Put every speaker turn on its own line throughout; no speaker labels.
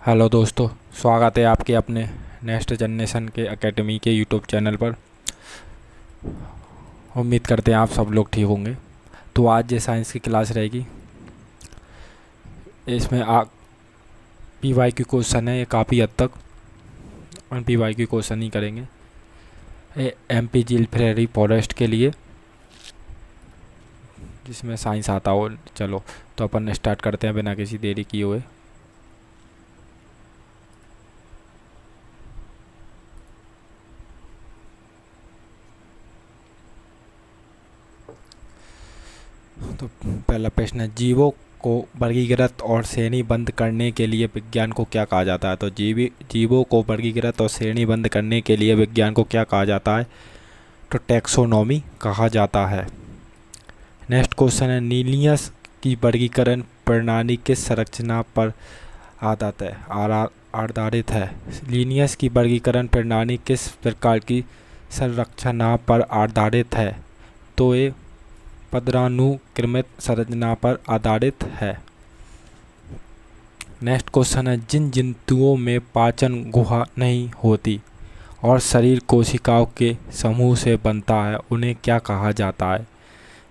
Hello दोस्तों, स्वागत है आपके अपने नेक्स्ट जनरेशन के एकेडमी के यूट्यूब चैनल पर। उम्मीद करते हैं आप सब लोग ठीक होंगे। तो आज ये साइंस की क्लास रहेगी। इसमें पी वाई क्यू क्वेश्चन है, ये काफ़ी हद तक पी वाई क्यू क्वेश्चन ही करेंगे एम पी झील प्रेरी फॉरेस्ट के लिए, जिसमें साइंस आता हो। चलो तो अपन स्टार्ट करते हैं बिना किसी देरी किए हुए। तो पहला प्रश्न है, जीवों को वर्गीकृत और श्रेणीबद्ध करने के लिए विज्ञान को क्या कहा जाता है। तो जीवों को वर्गीकृत और श्रेणीबद्ध करने के लिए विज्ञान को क्या कहा जाता है। तो टैक्सोनॉमी कहा जाता है। नेक्स्ट क्वेश्चन है, लीनियस की वर्गीकरण प्रणाली किस संरचना पर आधारित है। लीनियस की वर्गीकरण प्रणाली किस प्रकार की संरचना पर आधारित है। तो ये पदानुक्रमित संरचना पर आधारित है। नेक्स्ट क्वेश्चन है, जिन जंतुओं में पाचन गुहा नहीं होती और शरीर कोशिकाओं के समूह से बनता है उन्हें क्या कहा जाता है।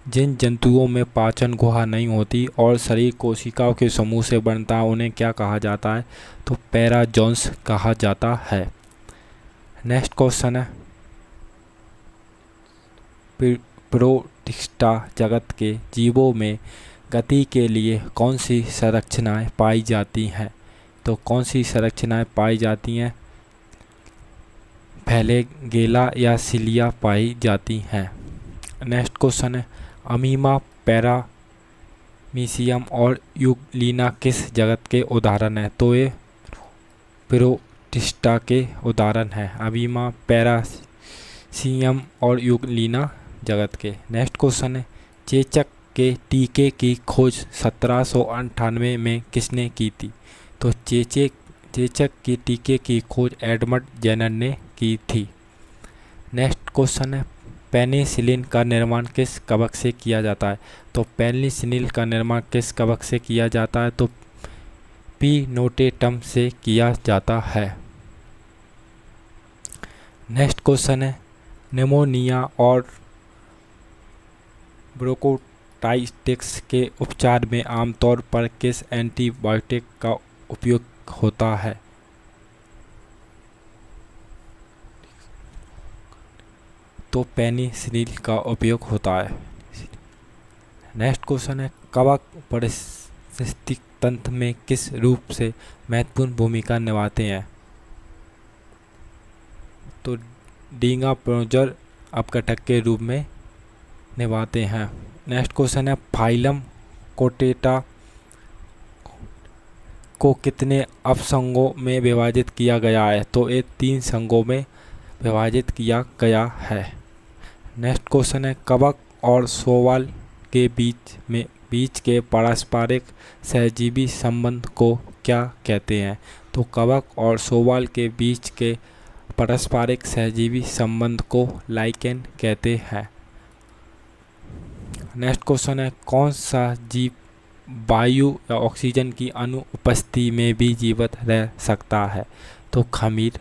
जिन जंतुओं में पाचन गुहा नहीं होती और शरीर कोशिकाओं के समूह से बनता है उन्हें क्या कहा जाता है। तो पैराजोन्स कहा जाता है। नेक्स्ट क्वेश्चन है, प्रोटिस्टा जगत के जीवों में गति के लिए कौन सी संरचनाएं पाई जाती हैं। तो कौन सी संरचनाएं पाई जाती हैं। फ्लैगेला या सिलिया पाई जाती हैं। नेक्स्ट क्वेश्चन है, अमीबा, पैरामीशियम और यूग्लिना किस जगत के उदाहरण हैं। तो ये प्रोटिस्टा के उदाहरण हैं। अमीबा, पैरामीशियम और यूग्लिना जगत के। नेक्स्ट क्वेश्चन है, चेचक के टीके की खोज 1798 में किसने की थी। तो चेचक के टीके की खोज एडमंड जेनर ने की थी। नेक्स्ट क्वेश्चन है, पेनिसिलिन का निर्माण किस कवक से किया जाता है। तो पेनिसिलिन का निर्माण किस कवक से किया जाता है। तो पी नोटेटम से किया जाता है। नेक्स्ट क्वेश्चन है, निमोनिया और ब्रोंकाइटिस के उपचार में आमतौर पर किस एंटीबायोटिक का उपयोग होता है। तो पेनिसिलिन का उपयोग होता है। नेक्स्ट क्वेश्चन है, कवक पारिस्थितिक तंत्र में किस रूप से महत्वपूर्ण भूमिका निभाते हैं। तो डींगा प्रोजर अपघटक के रूप में निभाते हैं। नेक्स्ट क्वेश्चन है, फाइलम कोटेटा को कितने अपसंगों में विभाजित किया गया है। तो ये 3 संघों में विभाजित किया गया है। नेक्स्ट क्वेश्चन है, कवक और शैवाल के बीच के पारस्परिक सहजीवी संबंध को क्या कहते हैं। तो कवक और शैवाल के बीच के पारस्परिक सहजीवी संबंध को लाइकेन कहते हैं। नेक्स्ट क्वेश्चन है, कौन सा जीव वायु या ऑक्सीजन की अनुपस्थिति में भी जीवित रह सकता है। तो खमीर,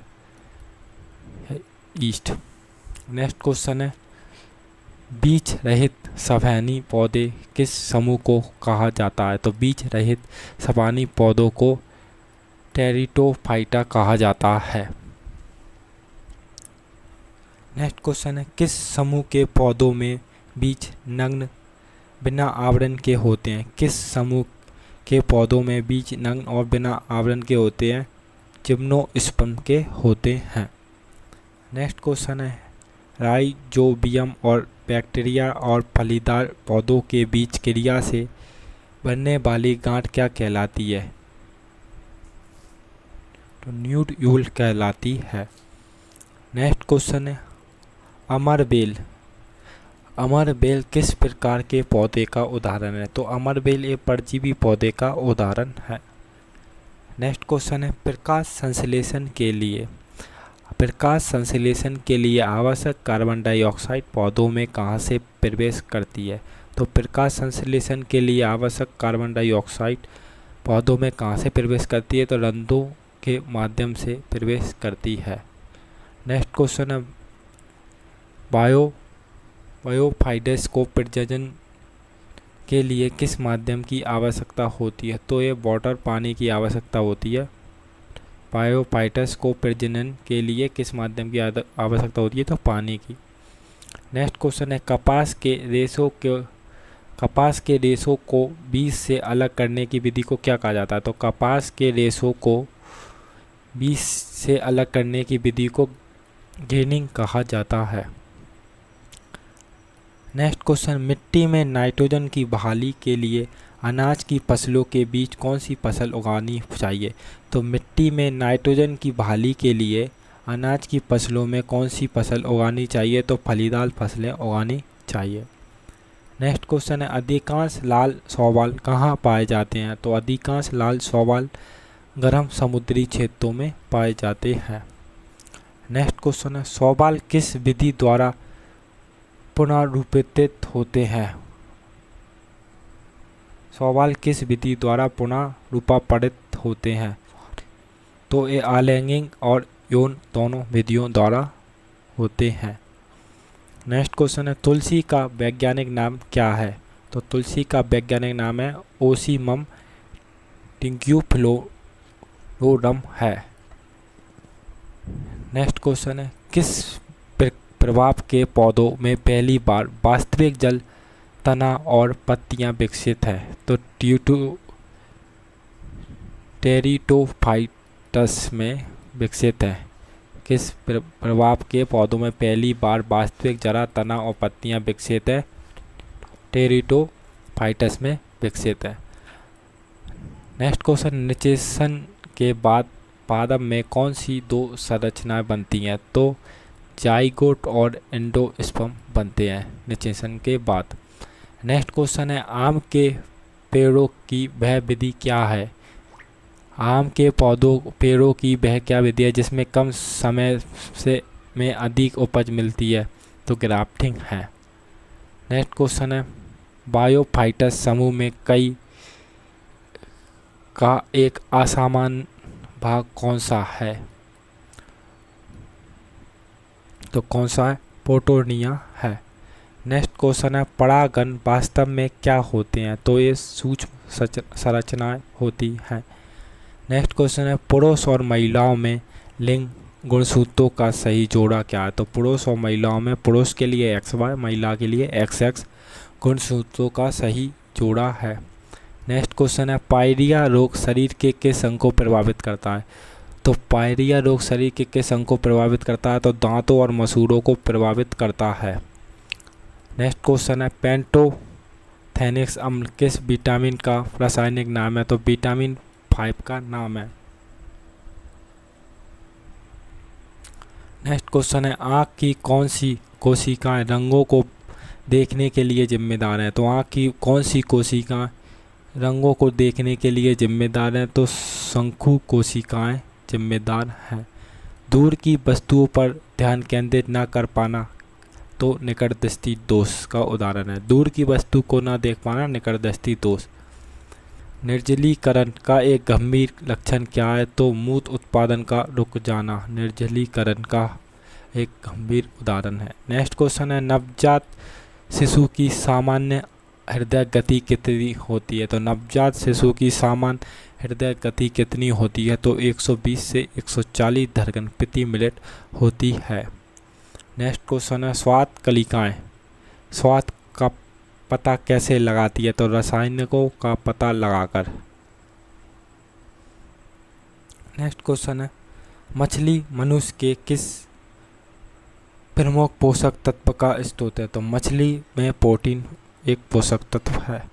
ईस्ट। नेक्स्ट क्वेश्चन है, बीज रहित सफानी पौधे किस समूह को कहा जाता है। तो बीज रहित सफानी पौधों को टेरिडोफाइटा कहा जाता है। नेक्स्ट क्वेश्चन है, किस समूह के पौधों में बीज नग्न बिना आवरण के होते हैं। किस समूह के पौधों में बीज नग्न और बिना आवरण के होते हैं। जिम्नोस्पर्म के होते हैं। नेक्स्ट क्वेश्चन है, राइजोबियम और बैक्टीरिया और फलीदार पौधों के बीच क्रिया से बनने वाली गांठ क्या कहलाती है। तो न्यूड्यूल कहलाती है। नेक्स्ट क्वेश्चन है, अमरबेल किस प्रकार के पौधे का उदाहरण है। तो अमरबेल एक परजीवी पौधे का उदाहरण है। नेक्स्ट क्वेश्चन है, प्रकाश संश्लेषण के लिए आवश्यक कार्बन डाइऑक्साइड पौधों में कहाँ से प्रवेश करती है। तो प्रकाश संश्लेषण के लिए आवश्यक कार्बन डाइऑक्साइड पौधों में कहाँ से प्रवेश करती है? तो रंध्रों के माध्यम से प्रवेश करती है। नेक्स्ट क्वेश्चन है बायोफाइट्स को प्रजनन के लिए किस माध्यम की आवश्यकता होती है? तो ये वाटर, पानी की आवश्यकता होती है। बायोफाइट्स को प्रजनन के लिए किस माध्यम की आवश्यकता होती है? तो पानी की। नेक्स्ट क्वेश्चन है कपास के रेशों को बीज से अलग करने की विधि को क्या कहा जाता है? तो कपास के रेशों को बीज से अलग करने की विधि को ग्रेनिंग कहा जाता है। नेक्स्ट क्वेश्चन, मिट्टी में नाइट्रोजन की बहाली के लिए अनाज की फसलों के बीच कौन सी फसल उगानी चाहिए? तो मिट्टी में नाइट्रोजन की बहाली के लिए अनाज की फसलों में कौन सी फसल उगानी चाहिए? तो फलीदार फसलें उगानी चाहिए। नेक्स्ट क्वेश्चन है अधिकांश लाल शैवाल कहाँ पाए जाते हैं? तो अधिकांश लाल शैवाल गर्म समुद्री क्षेत्रों में पाए जाते हैं। नेक्स्ट क्वेश्चन है शैवाल किस विधि द्वारा पुनरुत्पादित होते हैं? शैवाल किस विधि द्वारा पुनरुत्पादित होते हैं? तो ये अलैंगिक और यौन दोनों विधियों द्वारा होते हैं। नेक्स्ट क्वेश्चन है तुलसी का वैज्ञानिक नाम क्या है? तो तुलसी का वैज्ञानिक नाम है ओसीमम टिंक्यूफ्लोरोरम है। नेक्स्ट क्वेश्चन है किस प्रभाव के पौधों में पहली बार वास्तविक जल, तना और पत्तियां विकसित है? तो टेरिडोफाइट्स में विकसित है। किस प्रभाव के पौधों में पहली बार वास्तविक जरा, तना और पत्तियां विकसित है? टेरिडोफाइट्स में विकसित है। नेक्स्ट क्वेश्चन निषेचन के बाद पादप में कौन सी दो संरचनाएं बनती हैं? तो जाइगोट और एंडोस्पर्म बनते हैं निषेचन के बाद। नेक्स्ट क्वेश्चन है आम के पेड़ों की वह विधि क्या है? आम के पेड़ों की वह क्या विधि है जिसमें कम समय से में अधिक उपज मिलती है? तो ग्राफ्टिंग है। नेक्स्ट क्वेश्चन है बायोफाइट्स समूह में कई का एक असामान्य भाग कौन सा है? तो कौन सा है? पोटोनिया है। नेक्स्ट क्वेश्चन है परागण वास्तव में क्या होते हैं? तो ये सूक्ष्म संरचनाएं होती हैं। नेक्स्ट क्वेश्चन है पुरुष और महिलाओं में लिंग गुणसूत्रों का सही जोड़ा क्या है? तो पुरुष और महिलाओं में पुरुष के लिए XY, महिला के लिए XX गुणसूत्रों का सही जोड़ा है। नेक्स्ट क्वेश्चन है पायरिया रोग शरीर के किस अंग को प्रभावित करता है? तो पायरिया रोग शरीर के किस अंग को प्रभावित करता है? तो दांतों और मसूड़ों को प्रभावित करता है। नेक्स्ट क्वेश्चन है पेंटोथेनिक अम्ल किस विटामिन का रासायनिक नाम है? तो विटामिन 5 का नाम है। नेक्स्ट क्वेश्चन है आँख की कौन सी कोशिकाएं रंगों को देखने के लिए जिम्मेदार है? तो आँख की कौन सी कोशिकाएं रंगों को देखने के लिए जिम्मेदार हैं? तो शंकु कोशिकाएं जिम्मेदार हैं। दूर की वस्तुओं पर ध्यान केंद्रित न कर पाना तो निकट दृष्टि दोष का उदाहरण है। दूर की वस्तु को ना देख पाना निकट दृष्टि दोष। निर्जलीकरण का एक गंभीर लक्षण क्या है? तो मूत्र उत्पादन का रुक जाना निर्जलीकरण का एक गंभीर उदाहरण है। नेक्स्ट क्वेश्चन है नवजात शिशु की सामान्य हृदय गति कितनी होती है? तो नवजात शिशु की सामान्य हृदय गति कितनी होती है? तो 120 से 140 धड़कन प्रति मिनट होती है। नेक्स्ट क्वेश्चन है स्वाद कलिकाएं स्वाद का पता कैसे लगाती है? तो रासायनिकों का पता लगाकर। नेक्स्ट क्वेश्चन है मछली मनुष्य के किस प्रमुख पोषक तत्व का स्रोत है? तो मछली में प्रोटीन एक पोषक तत्व है।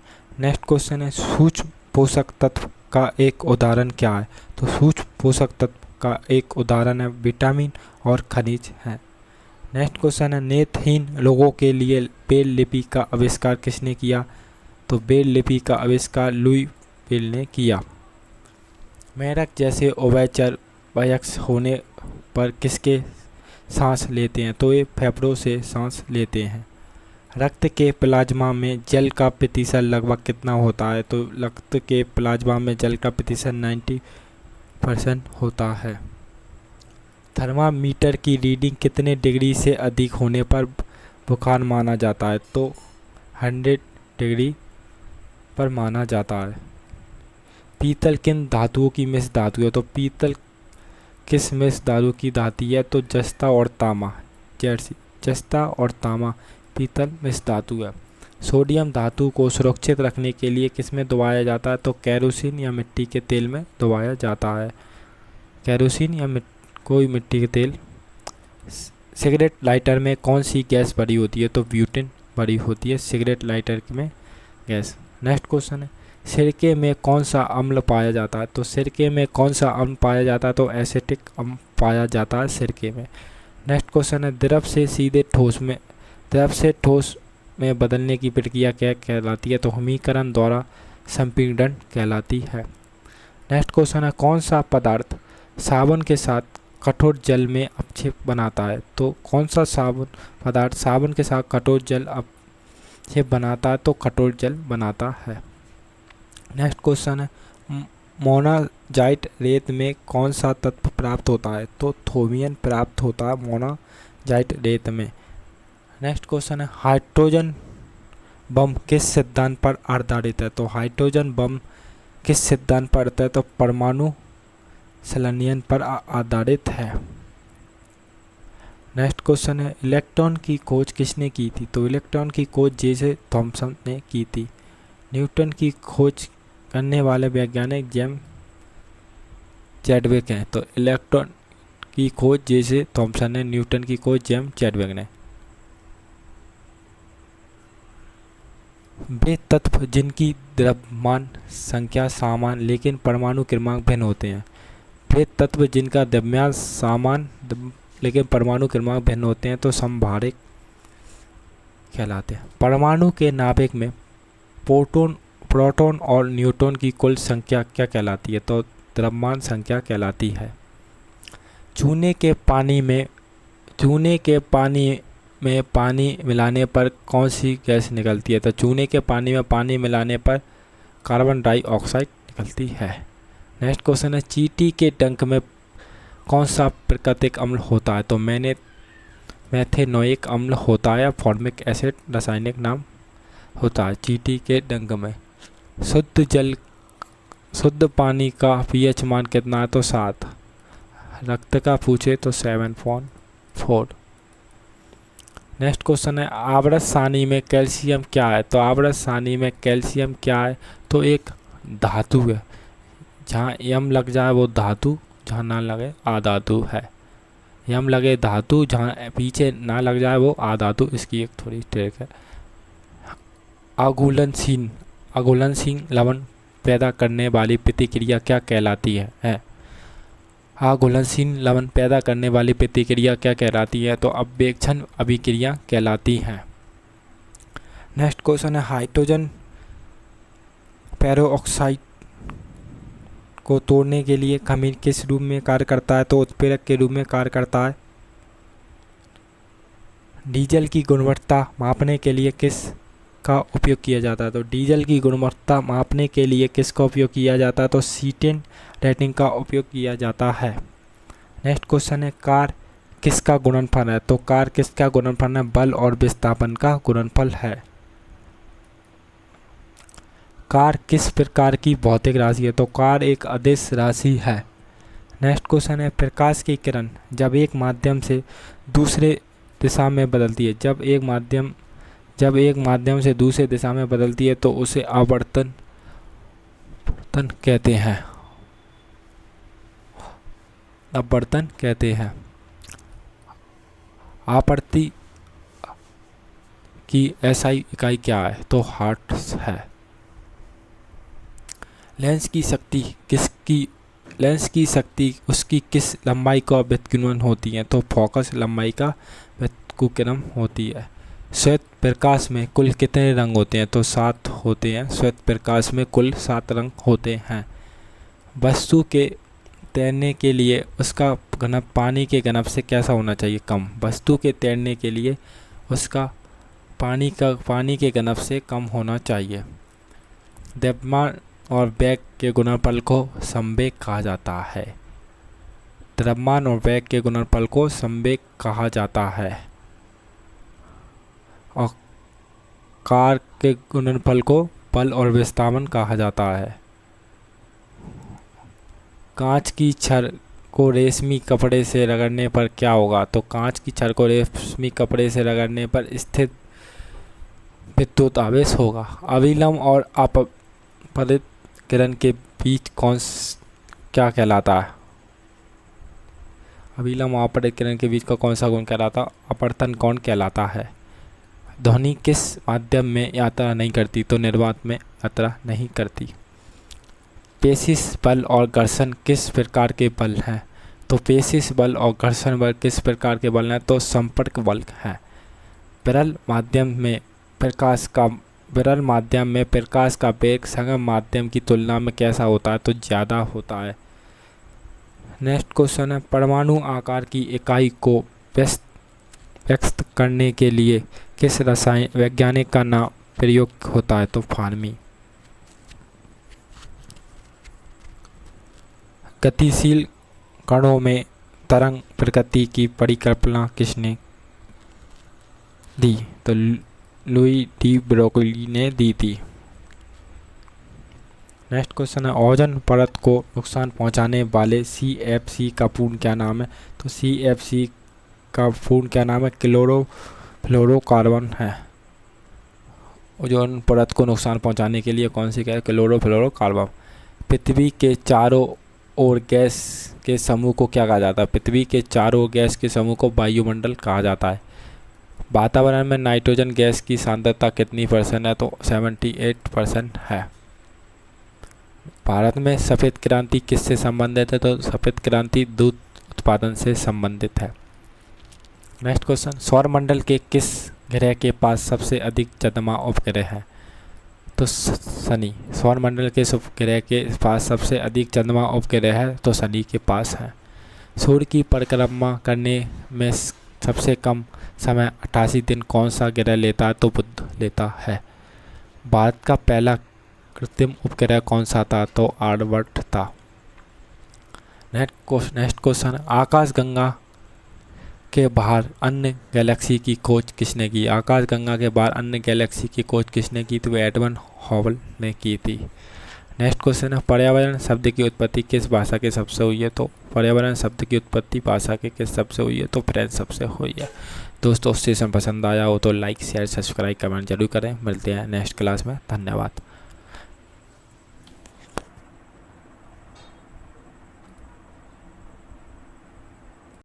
नेक्स्ट क्वेश्चन है सूक्ष्म पोषक तत्व का एक उदाहरण क्या है? तो सूक्ष्म पोषक तत्व का एक उदाहरण है विटामिन और खनिज है। नेक्स्ट क्वेश्चन है नेत्रहीन लोगों के लिए ब्रेल लिपि का आविष्कार किसने किया? तो ब्रेल लिपि का आविष्कार लुई ब्रेल ने किया। मेढक जैसे उभयचर वयस्क होने पर किसके सांस लेते हैं? तो ये फेफड़ों से सांस लेते हैं। रक्त के प्लाज्मा में जल का प्रतिशत लगभग कितना होता है? तो रक्त के प्लाज्मा में जल का प्रतिशत 90% होता है। थर्मामीटर की रीडिंग कितने डिग्री से अधिक होने पर बुखार माना जाता है? तो 100 डिग्री पर माना जाता है। पीतल किन धातुओं की मिश्र धातु है? तो पीतल किस मिश्र धातु की धातु है? तो जस्ता और तामा। जस्ता और तामा पीतल मिश्र धातु है। सोडियम धातु को सुरक्षित रखने के लिए किस में दबाया जाता है? तो केरोसिन या मिट्टी के तेल में दबाया जाता है। केरोसिन या कोई मिट्टी के तेल। सिगरेट लाइटर में कौन सी गैस भरी होती है? तो ब्यूटेन भरी होती है सिगरेट लाइटर में गैस। नेक्स्ट क्वेश्चन है, सिरके में कौन सा अम्ल पाया जाता है? तो सिरके में कौन सा अम्ल पाया जाता है? तो एसिटिक अम्ल पाया जाता है सिरके में। नेक्स्ट क्वेश्चन है, द्रव से ठोस में बदलने की प्रक्रिया क्या कहलाती है? तो हिमीकरण द्वारा संपीड़न कहलाती है। नेक्स्ट क्वेश्चन है, कौन सा पदार्थ साबुन के साथ कठोर जल में अपक्षेप बनाता है? तो कौन सा पदार्थ साबुन के साथ कठोर जल अपक्षेप बनाता है? तो कठोर जल बनाता है। नेक्स्ट क्वेश्चन है, मोनाजाइट रेत में कौन सा तत्व प्राप्त होता है? तो थोमियम प्राप्त होता है मोनाजाइट रेत में। नेक्स्ट क्वेश्चन है, हाइड्रोजन बम किस सिद्धांत पर आधारित है? तो हाइड्रोजन बम किस सिद्धांत पर आधारित है? तो परमाणु संलयन पर आधारित है। नेक्स्ट क्वेश्चन है, इलेक्ट्रॉन की खोज किसने की थी? तो इलेक्ट्रॉन की खोज जे थॉमसन ने की थी। न्यूटन की खोज करने वाले वैज्ञानिक जेम्स चैडविक हैं। तो इलेक्ट्रॉन की खोज जे थॉमसन ने, न्यूटन की खोज जेम्स चैडविक ने। वे तत्व जिनकी द्रव्यमान संख्या समान लेकिन परमाणु क्रमांक भिन्न होते हैं। वे तत्व जिनका द्रव्यमान समान लेकिन परमाणु क्रमांक भिन्न होते हैं तो समभारिक कहलाते हैं। परमाणु के नाभिक में प्रोटॉन और न्यूट्रॉन की कुल संख्या क्या कहलाती है? तो द्रव्यमान संख्या कहलाती है। चूने के पानी मिलाने पर कौन सी गैस निकलती है? तो चूने के पानी में पानी मिलाने पर कार्बन डाइऑक्साइड निकलती है। नेक्स्ट क्वेश्चन है, चींटी के डंक में कौन सा प्राकृतिक अम्ल होता है? तो मेथेनोइक अम्ल होता है। फॉर्मिक एसिड रासायनिक नाम होता है चींटी के डंक में। शुद्ध पानी का पीएच मान कितना है? तो 7। रक्त का पूछे तो 7.4। नेक्स्ट क्वेश्चन है, आवर्त सारणी में कैल्शियम क्या है? तो आवर्त सारणी में कैल्शियम क्या है? तो एक धातु है। जहाँ यम लग जाए वो धातु, जहाँ ना लगे अधातु है। यम लगे धातु, जहाँ पीछे ना लग जाए वो अधातु। इसकी एक थोड़ी ट्रिक है। अघुलनशील लवण पैदा करने वाली प्रतिक्रिया क्या कहलाती है? अघुलनशील लवण पैदा करने वाली प्रतिक्रिया क्या कहलाती है? तो अपवेक्षण अभिक्रिया कहलाती है। नेक्स्ट क्वेश्चन है, हाइड्रोजन पेरोक्साइड को तोड़ने के लिए खमीर किस रूप में कार्य करता है? तो उत्प्रेरक के रूप में कार्य करता है। डीजल की गुणवत्ता मापने के लिए किसका उपयोग किया जाता है? तो डीजल की गुणवत्ता मापने के लिए किसका उपयोग किया जाता है? तो सीटेन रेटिंग का उपयोग किया जाता है। नेक्स्ट क्वेश्चन है, कार किसका गुणनफल है? तो कार किसका गुणनफल है? बल और विस्थापन का गुणनफल है। कार किस प्रकार की भौतिक राशि है? तो कार एक अदिश राशि है। नेक्स्ट क्वेश्चन है, प्रकाश की किरण जब एक माध्यम से दूसरे दिशा में बदलती है, जब एक माध्यम से दूसरे दिशा में बदलती है तो उसे आवर्तन कहते हैं। अपवर्तन कहते हैं। आपवर्ती की एसआई इकाई क्या है? तो हर्ट्ज है। लेंस की शक्ति उसकी किस लंबाई का व्युत्क्रमण होती है? तो फोकस लंबाई का व्युत्क्रमण होती है। श्वेत प्रकाश में कुल कितने रंग होते हैं? तो 7 होते हैं। श्वेत प्रकाश में कुल 7 रंग होते हैं। वस्तु के तैरने के लिए उसका घनत्व पानी के घनत्व से कैसा होना चाहिए? कम। वस्तु के तैरने के लिए उसका पानी के घनत्व से कम होना चाहिए। द्रव्यमान और वेग के गुणनफल को संवेग कहा जाता है। द्रव्यमान और वेग के गुणनफल को संवेग कहा जाता है। और कार के गुणनफल को बल और विस्थापन कहा जाता है। कांच की छड़ को रेशमी कपड़े से रगड़ने पर क्या होगा? तो कांच की छड़ को रेशमी कपड़े से रगड़ने पर स्थित विद्युत आवेश होगा। अभिलंब और अपपतित किरण के बीच क्या कहलाता है? अभिलंब और अपपतित किरण के बीच का कौन सा गुण कहलाता है? अपवर्तन कोण कहलाता है। ध्वनि किस माध्यम में यात्रा नहीं करती? तो निर्वात में यात्रा नहीं करती। पेशिश बल और घर्षण किस प्रकार के बल हैं? तो पेशिश बल और घर्षण बल किस प्रकार के बल हैं? तो संपर्क बल हैं। विरल माध्यम में प्रकाश का वेग संगम माध्यम की तुलना में कैसा होता है? तो ज़्यादा होता है। नेक्स्ट क्वेश्चन है, परमाणु आकार की इकाई को व्यक्त करने के लिए किस रसायन वैज्ञानिक का नाम प्रयोग होता है? तो फर्मी। गतिशील कणों में तरंग प्रकृति की परिकल्पना किसने दी? तो लुई डी ब्रोगली ने दी थी। नेक्स्ट क्वेश्चन है, ओजोन परत को नुकसान पहुंचाने वाले CFC का पूर्ण क्या नाम है? तो CFC का पूर्ण क्या नाम है? क्लोरोफ्लोरोकार्बन है। ओजोन परत को नुकसान पहुंचाने के लिए कौन सी क्या है? क्लोरोफ्लोरोकार्बन। पृथ्वी के चारों ओर गैस के समूह को क्या कहा जाता है? पृथ्वी के चारों ओर गैस के समूह को वायुमंडल कहा जाता है। वातावरण में नाइट्रोजन गैस की सांद्रता कितनी % है? तो 78% है। भारत में सफ़ेद क्रांति किससे संबंधित है? तो सफ़ेद क्रांति दूध उत्पादन से संबंधित है। नेक्स्ट क्वेश्चन, सौरमंडल के किस ग्रह के पास सबसे अधिक चंद्रमा उपग्रह है? तो शनि। सौरमंडल के ग्रह के पास सबसे अधिक चंद्रमा उपग्रह है तो शनि के पास है। सूर्य की परिक्रमा करने में सबसे कम समय 88 दिन कौन सा ग्रह लेता है? तो बुध लेता है। भारत का पहला कृत्रिम उपग्रह कौन सा था? तो आर्यभट्ट था। नेक्स्ट क्वेश्चन, आकाशगंगा के बाहर अन्य गैलेक्सी की खोज किसने की? आकाशगंगा के बाहर अन्य गैलेक्सी की खोज किसने की? तो एडमंड हबल ने की थी। नेक्स्ट क्वेश्चन है, पर्यावरण शब्द की उत्पत्ति किस भाषा के शब्द से हुई है? तो पर्यावरण शब्द की उत्पत्ति भाषा के किस शब्द से हुई है? तो फ्रेंच शब्द से हुई है। दोस्तों, सेशन पसंद आया हो तो लाइक शेयर सब्सक्राइब कमेंट जरूर करें। मिलते हैं नेक्स्ट क्लास में। धन्यवाद।